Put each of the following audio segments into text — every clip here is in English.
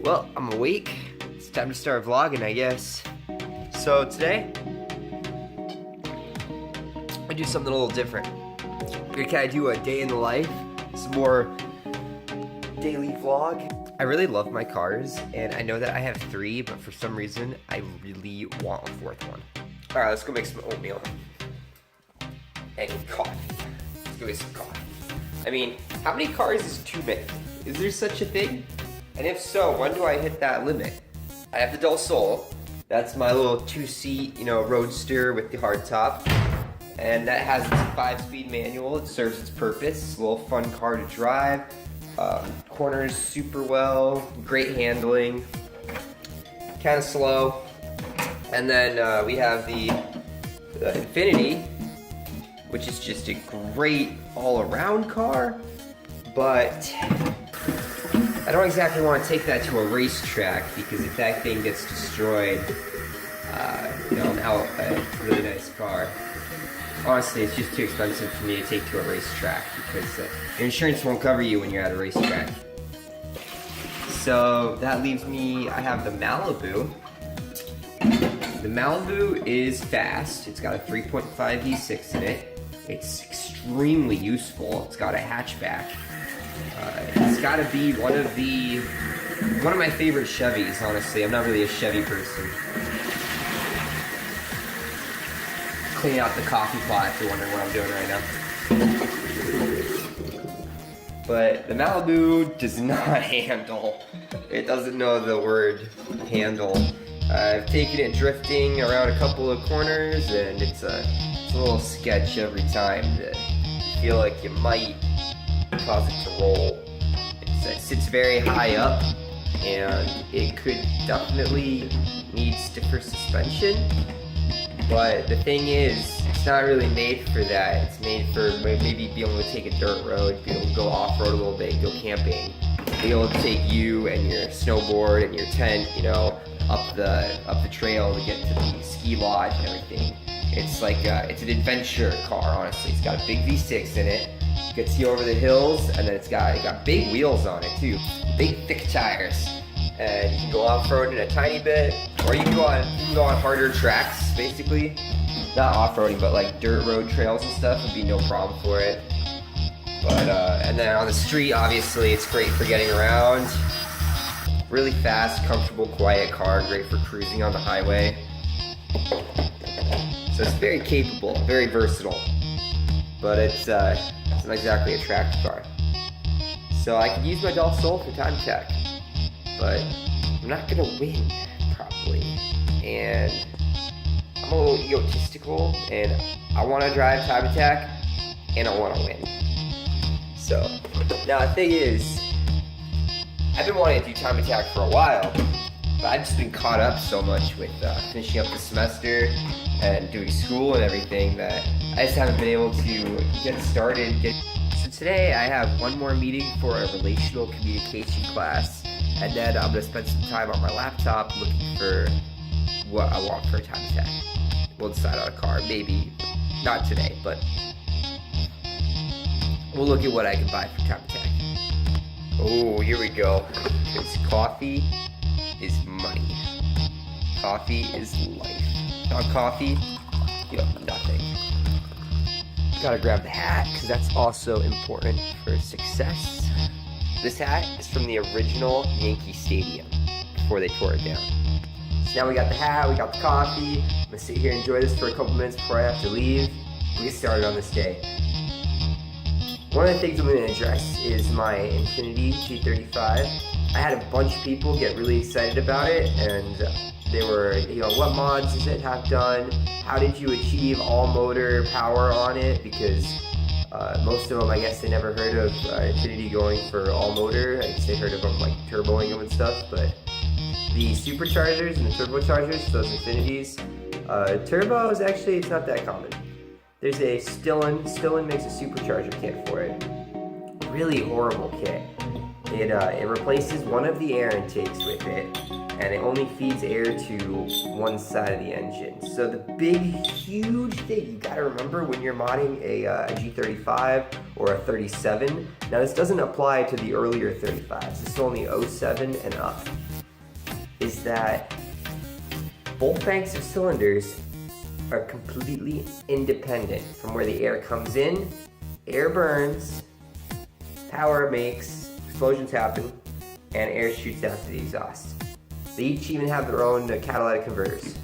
Well, I'm awake. It's time to start vlogging, I guess. So today, I do something a little different. We're gonna do a day in the life, some more daily vlog. I really love my cars, and I know that I have 3, but for some reason, I really want a 4th one. All right, let's go make some oatmeal and coffee. Let's go get some coffee. I mean, how many cars is too many? Is there such a thing? And if so, when do I hit that limit? I have the Del Sol. That's my little 2-seat, roadster with the hardtop. And that has its 5-speed manual. It serves its purpose. It's a little fun car to drive. Corners super well. Great handling. Kind of slow. And then we have the Infinity, which is just a great all-around car. But I don't exactly want to take that to a racetrack, because if that thing gets destroyed, I'm out a really nice car. Honestly, it's just too expensive for me to take to a racetrack, because your insurance won't cover you when you're at a racetrack. So that leaves me, I have the Malibu. The Malibu is fast. It's got a 3.5 V6 in it. It's extremely useful. It's got a hatchback. It's got to be one of my favorite Chevys, honestly. I'm not really a Chevy person. Cleaning out the coffee pot if you're wondering what I'm doing right now. But the Malibu does not handle. It doesn't know the word handle. I've taken it drifting around a couple of corners, and it's a little sketch every time. I feel like you might cause it to roll. It sits very high up, and it could definitely need stiffer suspension. But the thing is, it's not really made for that. It's made for maybe being able to take a dirt road, be able to go off-road a little bit, go camping, be able to take you and your snowboard and your tent, up the trail to get to the ski lodge and everything. It's like it's an adventure car, honestly. It's got a big V6 in it. Gets you over the hills, and then it got big wheels on it too, big thick tires, and you can go off-roading a tiny bit, or you can go on harder tracks, basically. Not off-roading, but like dirt road trails and stuff would be no problem for it. But and then on the street, obviously, it's great for getting around. Really fast, comfortable, quiet car, great for cruising on the highway. So it's very capable, very versatile, but it's not exactly a track car. So I could use my Del Sol for time attack, but I'm not gonna win, probably. And I'm a little egotistical, and I wanna drive time attack, and I wanna win. So, now the thing is, I've been wanting to do time attack for a while, but I've just been caught up so much with finishing up the semester and doing school and everything that I just haven't been able to get started. So today I have one more meeting for a relational communication class, and then I'm gonna spend some time on my laptop looking for what I want for a time attack. We'll decide on a car, maybe not today, but we'll look at what I can buy for time attack. Oh, here we go. Because coffee is money. Coffee is life. Without coffee, you have nothing. Gotta grab the hat, because that's also important for success. This hat is from the original Yankee Stadium, before they tore it down. So now we got the hat, we got the coffee. I'm gonna sit here and enjoy this for a couple minutes before I have to leave. We'll get started on this day. One of the things I'm going to address is my Infinity G35. I had a bunch of people get really excited about it, and they were, what mods does it have done? How did you achieve all motor power on it? Because most of them, I guess, they never heard of Infinity going for all motor. I guess they heard of them like turboing them and stuff, but the superchargers and the turbochargers, those Infinities, turbo is actually, it's not that common. There's a Stillen makes a supercharger kit for it. Really horrible kit. It replaces one of the air intakes with it, and it only feeds air to one side of the engine. So the big, huge thing you gotta remember when you're modding a G35 or a 37, now this doesn't apply to the earlier 35s, this is only 07 and up. is that both banks of cylinders are completely independent from where the air comes in. Air burns, power makes, explosions happen, and air shoots out to the exhaust. They each even have their own catalytic converters.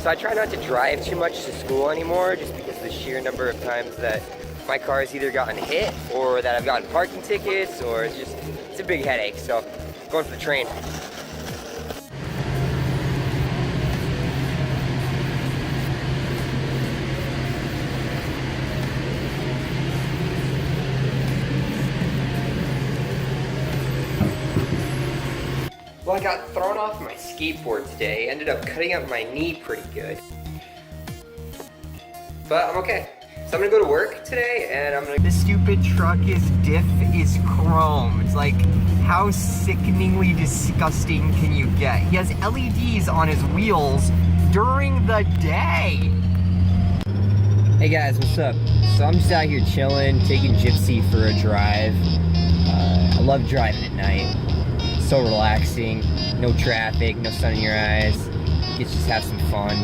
So I try not to drive too much to school anymore just because of the sheer number of times that my car has either gotten hit or that I've gotten parking tickets, or it's a big headache. So going for the train. Well, I got thrown off my skateboard today, ended up cutting up my knee pretty good. But I'm okay. So I'm gonna go to work today and I'm gonna... This stupid truck's diff is chrome. It's like, how sickeningly disgusting can you get? He has LEDs on his wheels during the day. Hey guys, what's up? So I'm just out here chilling, taking Gypsy for a drive. I love driving at night. So relaxing, no traffic, no sun in your eyes. You get to just have some fun,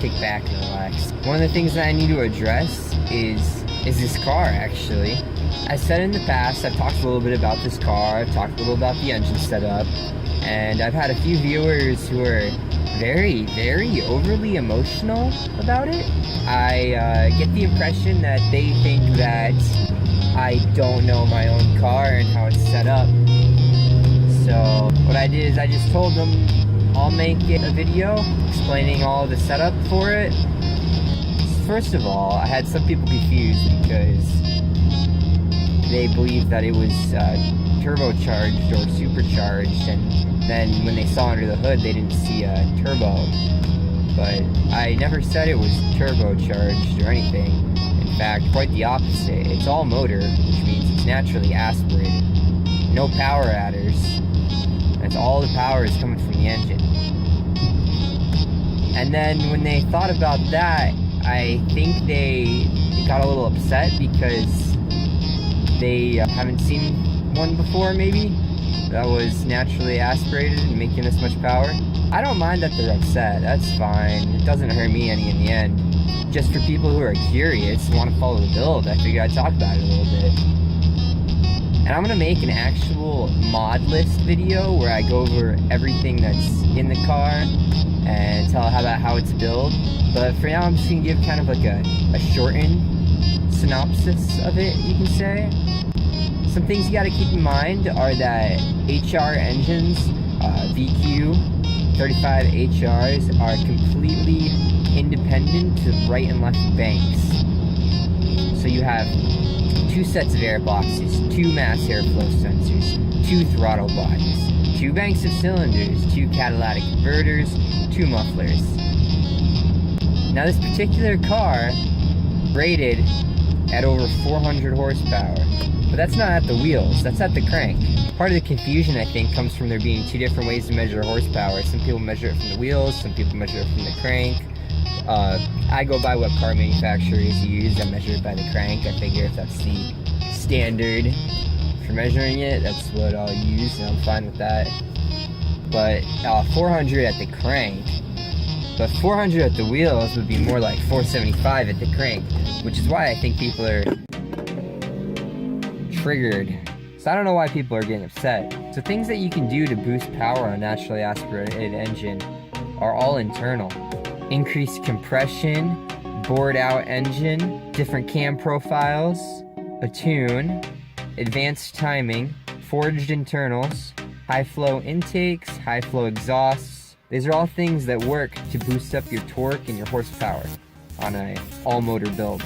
kick back and relax. One of the things that I need to address is this car, actually. I said in the past, I've talked a little bit about this car, I've talked a little about the engine setup, and I've had a few viewers who are very, very overly emotional about it. I get the impression that they think that I don't know my own car and how it's set up. So what I did is I just told them I'll make it a video explaining all the setup for it. First of all, I had some people confused because they believed that it was turbocharged or supercharged, and then when they saw under the hood they didn't see a turbo. But I never said it was turbocharged or anything. In fact, quite the opposite. It's all motor, which means it's naturally aspirated. No power adders. That's all the power is coming from the engine. And then when they thought about that, I think they got a little upset because they haven't seen one before, maybe, that was naturally aspirated and making this much power. I don't mind that they're upset, that's fine. It doesn't hurt me any in the end. Just for people who are curious and want to follow the build, I figured I'd talk about it a little bit. And I'm gonna make an actual mod list video where I go over everything that's in the car and tell about how it's built. But for now, I'm just gonna give kind of like a shortened synopsis of it, you can say. Some things you gotta keep in mind are that HR engines, VQ 35 HRs, are completely independent to right and left banks. So you have 2 sets of air boxes, 2 mass airflow sensors, 2 throttle bodies, 2 banks of cylinders, 2 catalytic converters, 2 mufflers. Now this particular car rated at over 400 horsepower, but that's not at the wheels, that's at the crank. Part of the confusion, I think, comes from there being 2 different ways to measure horsepower. Some people measure it from the wheels, some people measure it from the crank. I go by what car manufacturers use. I measure it by the crank. I figure if that's the standard for measuring it, that's what I'll use, and I'm fine with that. But 400 at the crank, but 400 at the wheels would be more like 475 at the crank, which is why I think people are triggered. So I don't know why people are getting upset. So things that you can do to boost power on a naturally aspirated engine are all internal. Increased compression, bored out engine, different cam profiles, a tune, advanced timing, forged internals, high flow intakes, high flow exhausts. These are all things that work to boost up your torque and your horsepower on an all motor build.